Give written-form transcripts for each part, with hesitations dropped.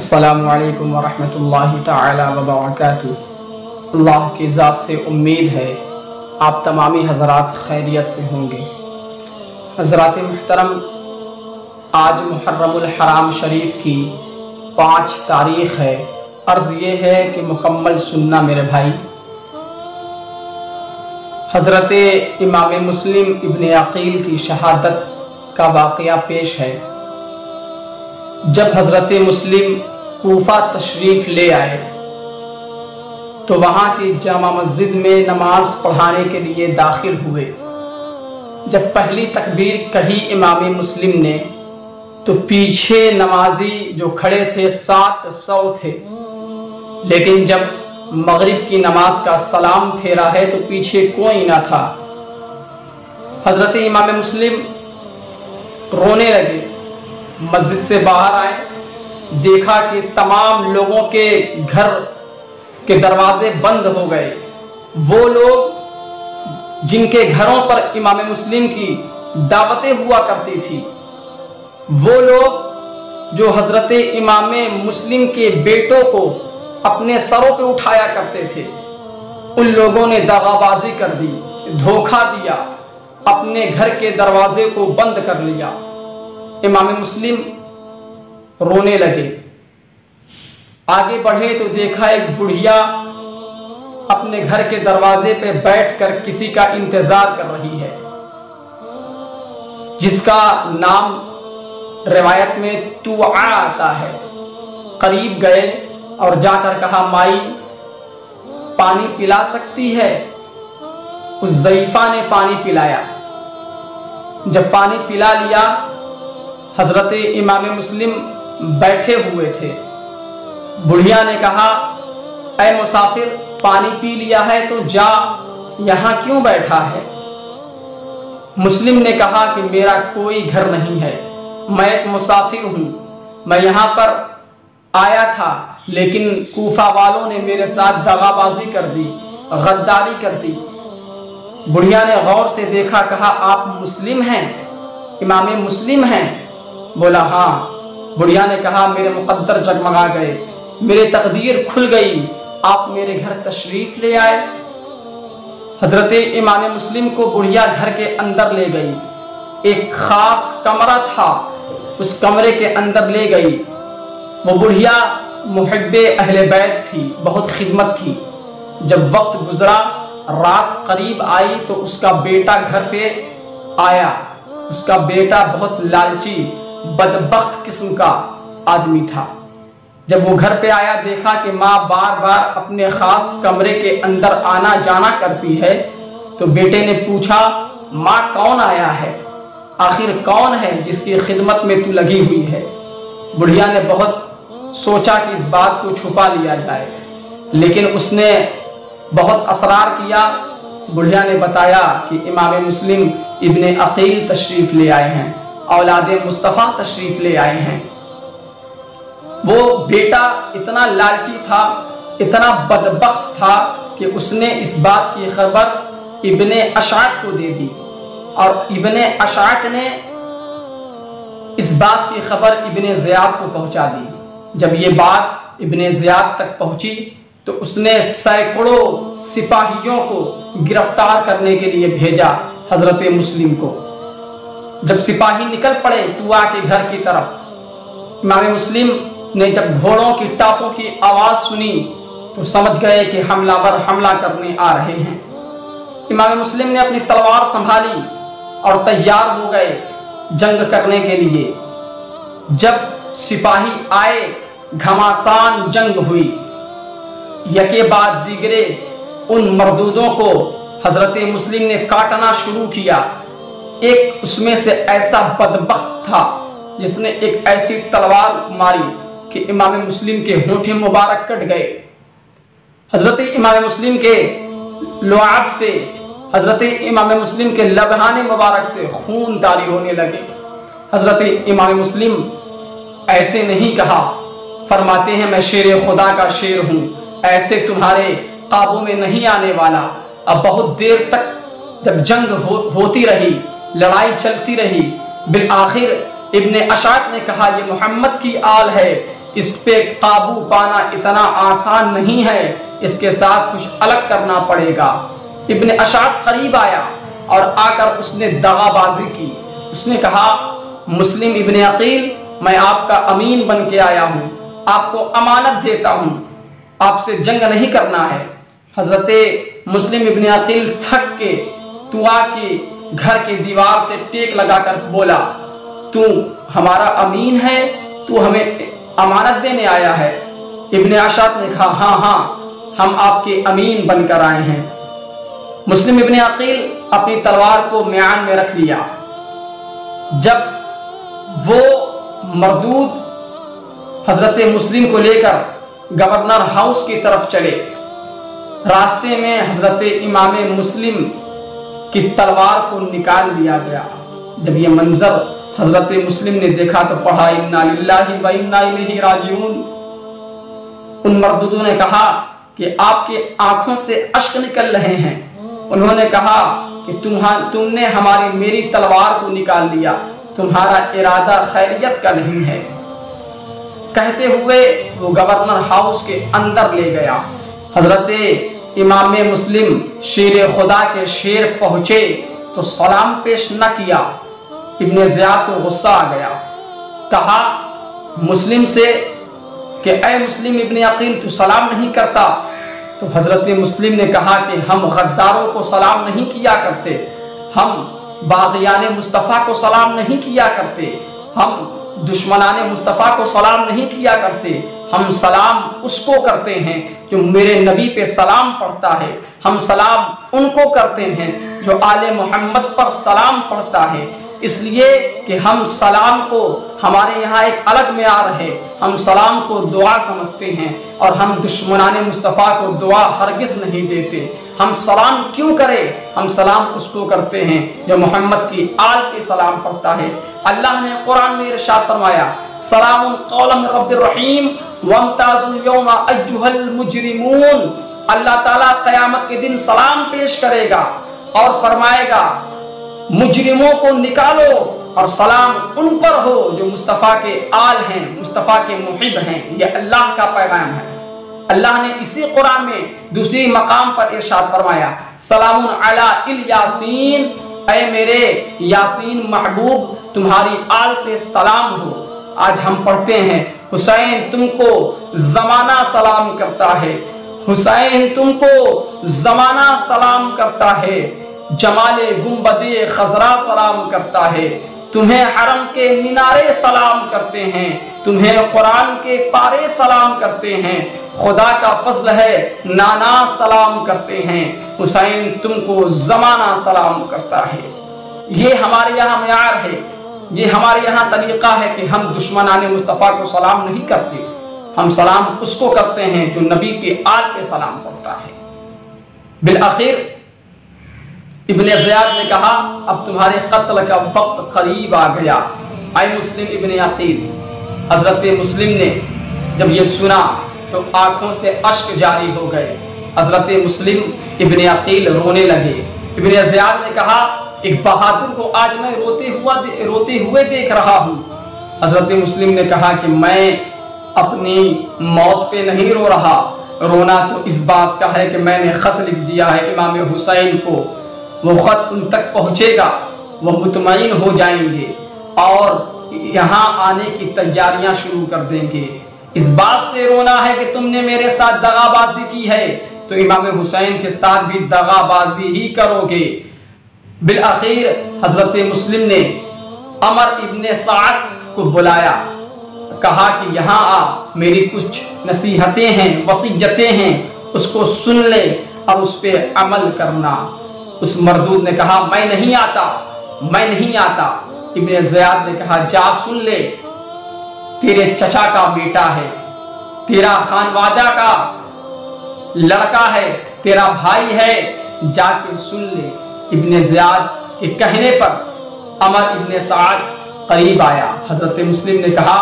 السلام علیکم ورحمۃ اللہ تعالی وبرکاتہ۔ اللہ کی ذات سے امید ہے آپ تمامی حضرات خیریت سے ہوں گے۔ حضرات محترم، آج محرم الحرام شریف کی 5 تاریخ ہے۔ عرض یہ ہے کہ مکمل سننا میرے بھائی۔ حضرت امام مسلم ابن عقیل کی شہادت کا واقعہ پیش ہے۔ جب حضرت مسلم کوفہ تشریف لے آئے تو وہاں کی جامع مسجد میں نماز پڑھانے کے لیے داخل ہوئے۔ جب پہلی تکبیر کہی امام مسلم نے تو پیچھے نمازی جو کھڑے تھے 700 تھے، لیکن جب مغرب کی نماز کا سلام پھیرا ہے تو پیچھے کوئی نہ تھا۔ حضرت امام مسلم رونے لگے، مسجد سے باہر آئے، دیکھا کہ تمام لوگوں کے گھر کے دروازے بند ہو گئے۔ وہ لوگ جن کے گھروں پر امام مسلم کی دعوتیں ہوا کرتی تھی، وہ لوگ جو حضرت امام مسلم کے بیٹوں کو اپنے سروں پہ اٹھایا کرتے تھے، ان لوگوں نے دغابازی کر دی، دھوکہ دیا، اپنے گھر کے دروازے کو بند کر لیا۔ امام مسلم رونے لگے، آگے بڑھے تو دیکھا ایک بڑھیا اپنے گھر کے دروازے پہ بیٹھ کر کسی کا انتظار کر رہی ہے، جس کا نام روایت میں توعا آتا ہے۔ قریب گئے اور جا کر کہا، مائی پانی پلا سکتی ہے؟ اس ضعیفہ نے پانی پلایا۔ جب پانی پلا لیا، حضرت امام مسلم بیٹھے ہوئے تھے۔ بڑھیا نے کہا، اے مسافر، پانی پی لیا ہے تو جا، یہاں کیوں بیٹھا ہے؟ مسلم نے کہا کہ میرا کوئی گھر نہیں ہے، میں ایک مسافر ہوں، میں یہاں پر آیا تھا، لیکن کوفہ والوں نے میرے ساتھ دغابازی کر دی، غداری کر دی۔ بڑھیا نے غور سے دیکھا، کہا، آپ مسلم ہیں؟ امام مسلم ہیں؟ بولا ہاں۔ بڑھیا نے کہا، میرے مقدر جگمگا گئے، میرے تقدیر کھل گئی، آپ میرے گھر تشریف لے آئے۔ حضرت امام مسلم کو بڑھیا گھر کے اندر لے گئی، ایک خاص کمرہ تھا، اس کمرے کے اندر لے گئی۔ وہ بڑھیا محب اہل بیت تھی، بہت خدمت کی۔ جب وقت گزرا، رات قریب آئی تو اس کا بیٹا گھر پہ آیا۔ اس کا بیٹا بہت لالچی بدبخت قسم کا آدمی تھا۔ جب وہ گھر پہ آیا، دیکھا کہ ماں بار بار اپنے خاص کمرے کے اندر آنا جانا کرتی ہے، تو بیٹے نے پوچھا، ماں کون آیا ہے؟ آخر کون ہے جس کی خدمت میں تو لگی ہوئی ہے؟ بڑھیا نے بہت سوچا کہ اس بات کو چھپا لیا جائے، لیکن اس نے بہت اصرار کیا۔ بڑھیا نے بتایا کہ امام مسلم ابن عقیل تشریف لے آئے ہیں، اولاد مصطفیٰ تشریف لے آئے ہیں۔ وہ بیٹا اتنا لالچی تھا، اتنا بدبخت تھا کہ اس نے اس بات کی خبر ابن اشعث کو دے دی، اور ابن اشعث نے اس بات کی خبر ابن زیاد کو پہنچا دی۔ جب یہ بات ابن زیاد تک پہنچی تو اس نے سینکڑوں سپاہیوں کو گرفتار کرنے کے لیے بھیجا حضرت مسلم کو۔ جب سپاہی نکل پڑے توعا کے گھر کی طرف، امام مسلم نے جب گھوڑوں کی ٹاپوں کی آواز سنی تو سمجھ گئے کہ حملہ ور حملہ کرنے آ رہے ہیں۔ امام مسلم نے اپنی تلوار سنبھالی اور تیار ہو گئے جنگ کرنے کے لیے۔ جب سپاہی آئے، گھماسان جنگ ہوئی، یکے بعد دیگرے ان مردودوں کو حضرت مسلم نے کاٹنا شروع کیا۔ ایک اس میں سے ایسا بدبخت تھا جس نے ایک ایسی تلوار ماری کہ امام مسلم کے ہونٹیں مبارک کٹ گئے۔ حضرت امام مسلم کے لعاب سے، حضرت امام مسلم کے لبان مبارک سے خون جاری ہونے لگے۔ حضرت امام مسلم ایسے نہیں کہا، فرماتے ہیں، میں شیر خدا کا شیر ہوں، ایسے تمہارے قابو میں نہیں آنے والا۔ اب بہت دیر تک جب جنگ ہوتی رہی، لڑائی چلتی رہی، بالآخر ابن اشعث نے کہا، یہ محمد کی آل ہے، اس پہ قابو پانا اتنا آسان نہیں ہے، اس کے ساتھ کچھ الگ کرنا پڑے گا۔ ابن اشعث قریب آیا اور آ کر اس نے دغا بازی کی۔ اس نے کہا مسلم ابن عقیل، میں آپ کا امین بن کے آیا ہوں، آپ کو امانت دیتا ہوں، آپ سے جنگ نہیں کرنا ہے۔ حضرت مسلم ابن عقیل تھک کے طوا کے گھر کے دیوار سے ٹیک لگا کر بولا، تو ہمارا امین ہے، تو ہمیں امانت دینے آیا ہے؟ ابن اشعث نے کہا ہاں ہاں، ہم آپ کے امین بن کر آئے ہیں۔ مسلم ابن عقیل اپنی تلوار کو میان میں رکھ لیا۔ جب وہ مردود حضرت مسلم کو لے کر گورنر ہاؤس کی طرف چلے، راستے میں حضرت امام مسلم کی تلوار کو نکال لیا گیا۔ جب یہ منظر حضرت مسلم نے دیکھا تو پڑھا انا للہ و انا الیہ راجعون۔ ان مردودوں نے کہا کہ آپ کے آنکھوں سے اشک نکل رہے ہیں۔ انہوں نے کہا کہ تم نے میری تلوار کو نکال لیا، تمہارا ارادہ خیریت کا نہیں ہے۔ کہتے ہوئے وہ گورنر ہاؤس کے اندر لے گیا۔ حضرت امام مسلم شیر خدا کے شیر پہنچے تو سلام پیش نہ کیا۔ ابن زیاد کو غصہ آ گیا، کہا مسلم سے کہ اے مسلم ابن عقیل، تو سلام نہیں کرتا؟ تو حضرت مسلم نے کہا کہ ہم غداروں کو سلام نہیں کیا کرتے، ہم باغیان مصطفیٰ کو سلام نہیں کیا کرتے، ہم دشمنان مصطفیٰ کو سلام نہیں کیا کرتے، ہم سلام اس کو کرتے ہیں جو میرے نبی پہ سلام پڑھتا ہے، ہم سلام ان کو کرتے ہیں جو آل محمد پر سلام پڑھتا ہے۔ اس لیے کہ ہم سلام کو، ہمارے یہاں ایک الگ معیار ہے، ہم سلام کو دعا سمجھتے ہیں اور ہم دشمنان مصطفیٰ کو دعا ہرگز نہیں دیتے۔ ہم سلام کیوں کریں؟ ہم سلام اس کو کرتے ہیں جو محمد کی آل پہ سلام پڑھتا ہے۔ اللہ نے قرآن میں ارشاد فرمایا سلام قولا من رب الرحیم وامتازوا اليوم ایھا المجرمون۔ اللہ تعالیٰ قیامت کے دن سلام پیش کرے گا اور فرمائے گا مجرموں کو نکالو اور سلام ان پر ہو جو مصطفیٰ کے آل ہیں، مصطفیٰ کے محب ہیں۔ یہ اللہ کا پیغام ہے۔ اللہ نے اسی قرآن میں دوسری مقام پر ارشاد فرمایا سلام علی الیاسین، اے میرے یاسین محبوب تمہاری آل پہ سلام ہو۔ آج ہم پڑھتے ہیں حسین تم کو زمانہ سلام کرتا ہے، حسین تم کو زمانہ سلام کرتا ہے، جمال گنبد خضرا سلام کرتا ہے، تمہیں حرم کے مینارے سلام کرتے ہیں، تمہیں قرآن کے پارے سلام کرتے ہیں، خدا کا فضل ہے نانا سلام کرتے ہیں، حسین تم کو زمانہ سلام کرتا ہے۔ یہ ہمارے یہاں معیار ہے، یہ ہمارے یہاں طریقہ ہے کہ ہم دشمنان مصطفیٰ کو سلام نہیں کرتے، ہم سلام اس کو کرتے ہیں جو نبی کے آل پہ سلام پڑھتا ہے۔ بالآخر ابن زیاد نے کہا اب تمہارے قتل کا وقت قریب آ گیا، اے مسلم ابن عقیل۔ حضرت مسلم نے جب یہ سنا تو آنکھوں سے اشک جاری ہو گئے۔ حضرت مسلم ابن عقیل رونے لگے۔ ابن زیاد نے کہا ایک بہادر کو آج میں روتے ہوئے دیکھ رہا ہوں۔ حضرت مسلم نے کہا کہ میں اپنی موت پہ نہیں رو رہا، رونا تو اس بات کا ہے کہ میں نے خط لکھ دیا ہے امام حسین کو، وہ خط ان تک پہنچے گا، وہ مطمئن ہو جائیں گے اور یہاں آنے کی تیاریاں شروع کر دیں گے۔ اس بات سے رونا ہے کہ تم نے میرے ساتھ دغا بازی کی ہے تو امام حسین کے ساتھ بھی دغا بازی ہی کرو گے۔ بالآخر حضرت مسلم نے عمر ابن سعد کو بلایا، کہا کہ یہاں آ، میری کچھ نصیحتیں ہیں، وصیتیں ہیں، اس کو سن لے اور اس پہ عمل کرنا۔ اس مردود نے کہا میں نہیں آتا، میں نہیں آتا۔ ابن زیاد نے کہا جا سن لے، تیرے چچا کا بیٹا ہے، تیرا خانوادہ کا لڑکا ہے، تیرا بھائی ہے، جا کے سن لے۔ ابن زیاد کے کہنے پر عمر ابن سعد قریب آیا۔ حضرت مسلم نے کہا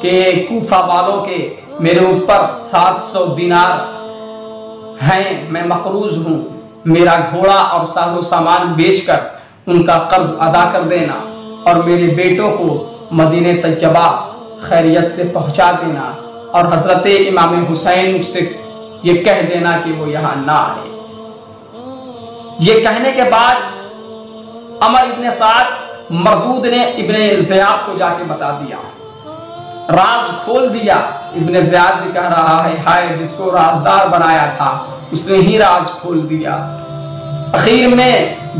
کہ کوفہ والوں کے میرے اوپر 700 دینار ہیں، میں مقروض ہوں، میرا گھوڑا اور ساز و سامان بیچ کر ان کا قرض ادا کر دینا اور میرے بیٹوں کو مدینہ طیبہ خیریت سے پہنچا دینا اور حضرت امام حسین سے یہ کہہ دینا کہ وہ یہاں نہ آئے۔ یہ کہنے کے بعد عمر ابن سعد مردود نے ابن زیاد کو جا کے بتا دیا، راز کھول دیا۔ ابن زیاد بھی کہہ رہا ہے ہائے جس کو رازدار بنایا تھا اس نے ہی راز کھول دیا۔ اخیر میں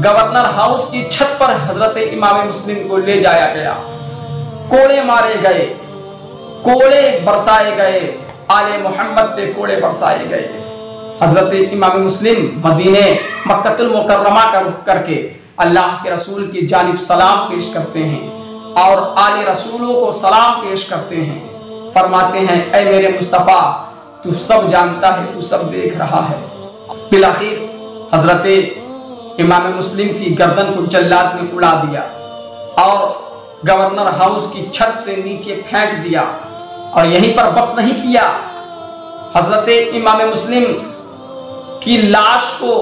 گورنر ہاؤس کی چھت پر حضرت امام مسلم کو لے جایا گیا، کوڑے مارے گئے، کوڑے برسائے گئے، آل محمد پہ کوڑے برسائے گئے۔ حضرت امام مسلم مدینے مکہ المکرمہ کا رخ کر کے اللہ کے رسول کی جانب سلام پیش کرتے ہیں اور آل رسولوں کو سلام پیش کرتے ہیں، فرماتے ہیں اے میرے مصطفیٰ تو سب جانتا ہے، تو سب دیکھ رہا ہے۔ بالآخر حضرت امام مسلم کی گردن کو جلاد نے اڑا دیا اور گورنر ہاؤس کی چھت سے نیچے پھینک دیا، اور یہیں پر بس نہیں کیا، حضرت امام مسلم کی لاش کو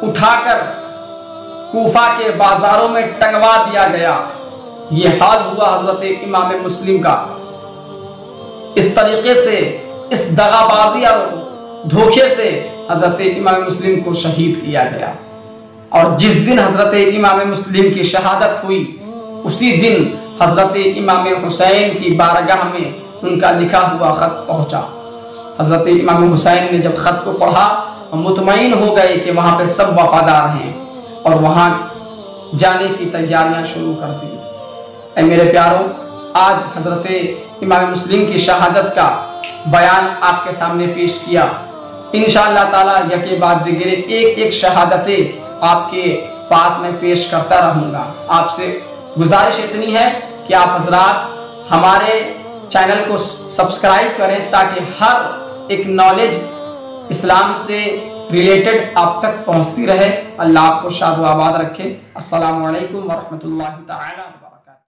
اٹھا کر کوفہ کے بازاروں میں ٹنگوا دیا گیا۔ یہ حال ہوا حضرت امام مسلم کا۔ اس طریقے سے، اس دغا بازی اور دھوکے سے حضرت امام مسلم کو شہید کیا گیا، اور جس دن حضرت امام مسلم کی شہادت ہوئی اسی دن حضرت امام حسین کی بارگاہ میں ان کا لکھا ہوا خط پہنچا۔ حضرت امام حسین نے جب خط کو پڑھا مطمئن ہو گئے کہ وہاں پہ سب وفادار ہیں، اور وہاں جانے کی تیاریاں شروع کر دی۔ اے میرے پیاروں، آج حضرت امام مسلم کی شہادت کا بیان آپ کے سامنے پیش کیا۔ انشاءاللہ تعالی یکے بعد دیگر ایک ایک شہادتیں آپ کے پاس میں پیش کرتا رہوں گا۔ آپ سے گزارش اتنی ہے کہ آپ حضرات ہمارے چینل کو سبسکرائب کریں تاکہ ہر ایک نالج اسلام سے ریلیٹڈ آپ تک پہنچتی رہے۔ اللہ آپ کو شاد و آباد رکھے۔ السلام علیکم ورحمۃ اللہ تعالی۔